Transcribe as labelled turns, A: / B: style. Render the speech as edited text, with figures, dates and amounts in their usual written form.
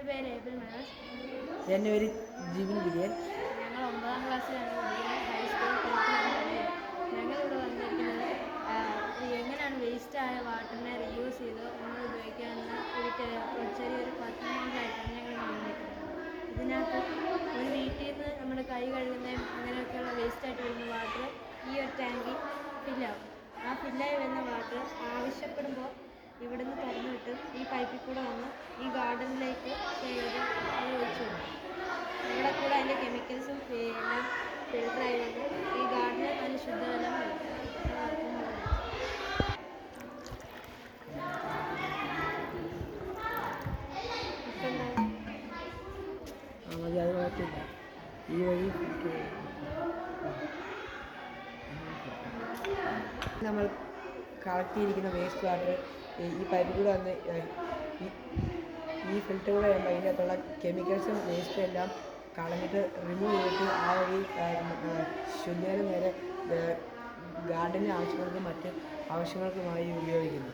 A: പേര് ഏബിൾ മനോജ്.
B: എൻ്റെ പേര് ജിബിൻ വിജയൻ.
A: ഞങ്ങൾ 9ാം ക്ലാസ്സിലാണ് പഠിക്കുന്നത്. ഹൈസ്കൂൾ പഠിക്കുന്നത്. ഞങ്ങളിവിടെ വന്നിരിക്കുന്നത് എങ്ങനെയാണ് വേസ്റ്റായ വാട്ടറിനെ റീയൂസ് ചെയ്ത് നമ്മൾ ഉപയോഗിക്കാമെന്ന ഒരു ചെറിയൊരു പദ്ധതിയായിട്ടാണ് ഞങ്ങൾ വന്നിരിക്കുന്നത്. ഇതിനകത്ത് ഒരു വീട്ടിൽ നിന്ന് നമ്മൾ കൈ കഴുകുന്നതും അങ്ങനെയൊക്കെയുള്ള വേസ്റ്റായിട്ട് വരുന്ന വാട്ടർ ഈ ഒരു ടാങ്കിൽ ഫില്ലാവും. ആ ഫില്ലായി വരുന്ന വാട്ടർ ആവശ്യപ്പെടുമ്പോൾ ഇവിടുന്ന് തുറന്നു വിട്ടും ഈ പൈപ്പിൽ കൂടെ വന്ന് ഈ ഗാർഡനിലേക്ക് അത് ഒഴിച്ചു കൊടുക്കും. ഇവിടെ കൂടെ അതിൻ്റെ കെമിക്കൽസും എല്ലാം ഫിൽട്ടറായി വന്ന് ഈ ഗാർഡന് അതിന് ശുദ്ധജലം വരും.
B: മതി, അത് കുഴപ്പമില്ല. ഈ വഴി നമ്മൾ കളക്ട് ചെയ്തിരിക്കുന്ന വേസ്റ്റ് വാട്ടർ ഈ പൈപ്പിൽ കൂടെ വന്ന് ഈ ഫിൽറ്റർ കൂടെ വരുമ്പോൾ അതിൻ്റെ അകത്തുള്ള കെമിക്കൽസും വേസ്റ്റും എല്ലാം കളഞ്ഞിട്ട് റിമൂവ് ചെയ്തിട്ട് ആ വഴി ശുദ്ധജലം നേരെ ഗാർഡനിലെ ആവശ്യങ്ങൾക്കും മറ്റ് ആവശ്യങ്ങൾക്കുമായി ഉപയോഗിക്കുന്നു.